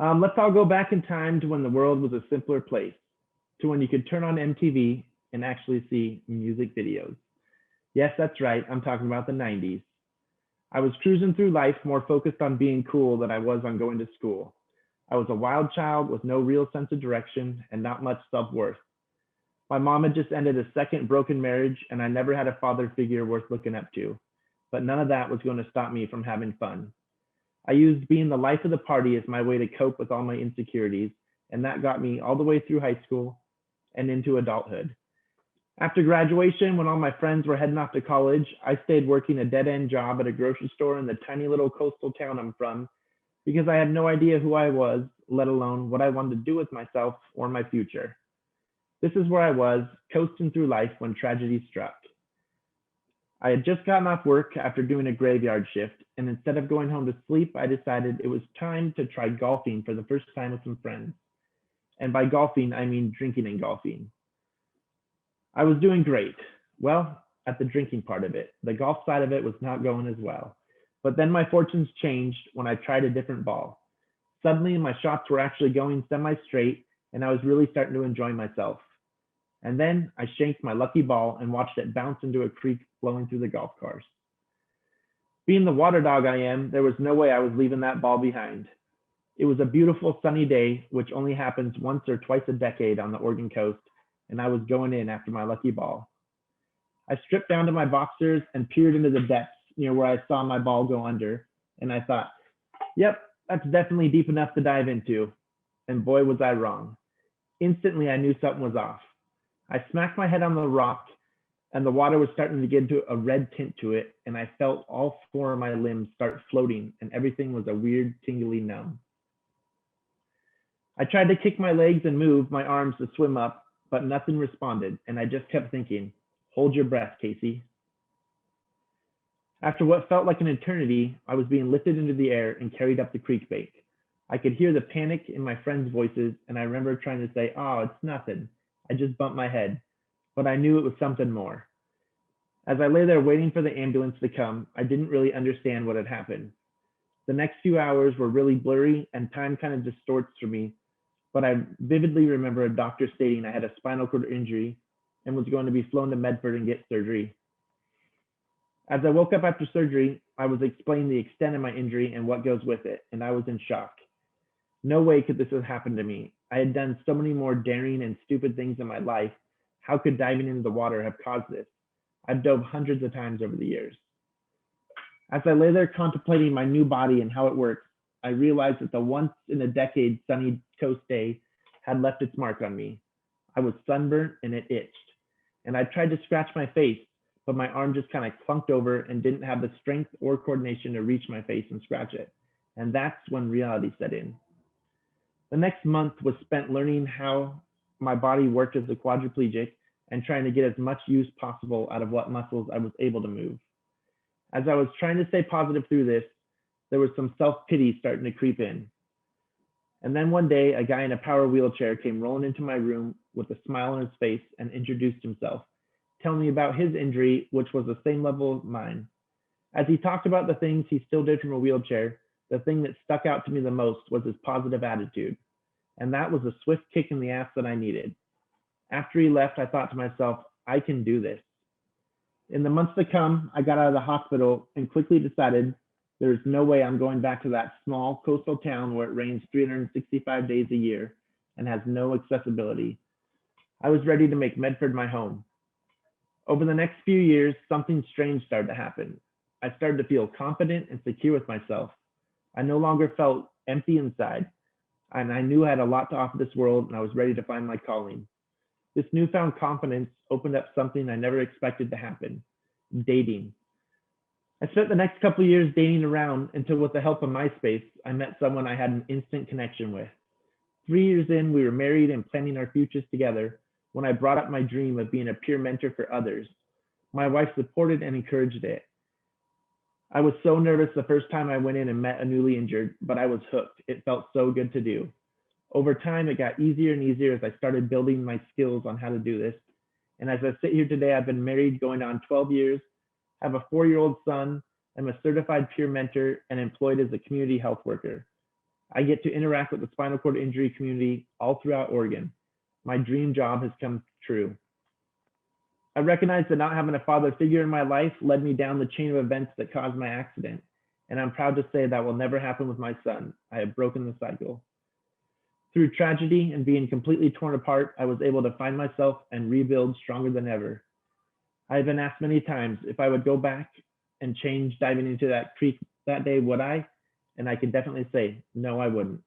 Let's all go back in time to when the world was a simpler place, to when you could turn on MTV and actually see music videos. Yes, that's right, I'm talking about the 90s. I was cruising through life more focused on being cool than I was on going to school. I was a wild child with no real sense of direction and not much self-worth. My mom had just ended a second broken marriage, and I never had a father figure worth looking up to. But none of that was going to stop me from having fun. I used being the life of the party as my way to cope with all my insecurities, and that got me all the way through high school and into adulthood. After graduation, when all my friends were heading off to college, I stayed working a dead-end job at a grocery store in the tiny little coastal town I'm from because I had no idea who I was, let alone what I wanted to do with myself or my future. This is where I was, coasting through life when tragedy struck. I had just gotten off work after doing a graveyard shift, and instead of going home to sleep, I decided it was time to try golfing for the first time with some friends. And by golfing, I mean drinking and golfing. I was doing great. Well, at the drinking part of it. The golf side of it was not going as well. But then my fortunes changed when I tried a different ball. Suddenly, my shots were actually going semi-straight, and I was really starting to enjoy myself. And then I shanked my lucky ball and watched it bounce into a creek flowing through the golf course. Being the water dog I am, there was no way I was leaving that ball behind. It was a beautiful sunny day, which only happens once or twice a decade on the Oregon coast, and I was going in after my lucky ball. I stripped down to my boxers and peered into the depths near where I saw my ball go under, and I thought, yep, that's definitely deep enough to dive into. And boy, was I wrong. Instantly, I knew something was off. I smacked my head on the rock, and the water was starting to get into a red tint to it, and I felt all four of my limbs start floating, and everything was a weird, tingly numb. I tried to kick my legs and move my arms to swim up, but nothing responded, and I just kept thinking, hold your breath, Casey. After what felt like an eternity, I was being lifted into the air and carried up the creek bank. I could hear the panic in my friends' voices, and I remember trying to say, oh, it's nothing. I just bumped my head, but I knew it was something more. As I lay there waiting for the ambulance to come, I didn't really understand what had happened. The next few hours were really blurry and time kind of distorts for me, but I vividly remember a doctor stating I had a spinal cord injury and was going to be flown to Medford and get surgery. As I woke up after surgery, I was explained the extent of my injury and what goes with it, and I was in shock. No way could this have happened to me. I had done so many more daring and stupid things in my life. How could diving into the water have caused this? I've dove hundreds of times over the years. As I lay there contemplating my new body and how it works, I realized that the once in a decade sunny coast day had left its mark on me. I was sunburnt and it itched. And I tried to scratch my face, but my arm just kind of clunked over and didn't have the strength or coordination to reach my face and scratch it. And that's when reality set in. The next month was spent learning how my body worked as a quadriplegic and trying to get as much use possible out of what muscles I was able to move. As I was trying to stay positive through this, there was some self-pity starting to creep in. And then one day, a guy in a power wheelchair came rolling into my room with a smile on his face and introduced himself, telling me about his injury, which was the same level as mine. As he talked about the things he still did from a wheelchair, the thing that stuck out to me the most was his positive attitude. And that was a swift kick in the ass that I needed. After he left, I thought to myself, I can do this. In the months to come, I got out of the hospital and quickly decided there's no way I'm going back to that small coastal town where it rains 365 days a year and has no accessibility. I was ready to make Medford my home. Over the next few years, something strange started to happen. I started to feel confident and secure with myself. I no longer felt empty inside, and I knew I had a lot to offer this world, and I was ready to find my calling. This newfound confidence opened up something I never expected to happen: dating. I spent the next couple of years dating around until, with the help of MySpace, I met someone I had an instant connection with. 3 years in, we were married and planning our futures together when I brought up my dream of being a peer mentor for others. My wife supported and encouraged it. I was so nervous the first time I went in and met a newly injured, but I was hooked. It felt so good to do. Over time, it got easier and easier as I started building my skills on how to do this. And as I sit here today, I've been married going on 12 years, have a 4-year-old son, I'm a certified peer mentor, and employed as a community health worker. I get to interact with the spinal cord injury community all throughout Oregon. My dream job has come true. I recognize that not having a father figure in my life led me down the chain of events that caused my accident, and I'm proud to say that will never happen with my son. I have broken the cycle. Through tragedy and being completely torn apart, I was able to find myself and rebuild stronger than ever. I have been asked many times if I would go back and change diving into that creek that day, would I? And I can definitely say, no, I wouldn't.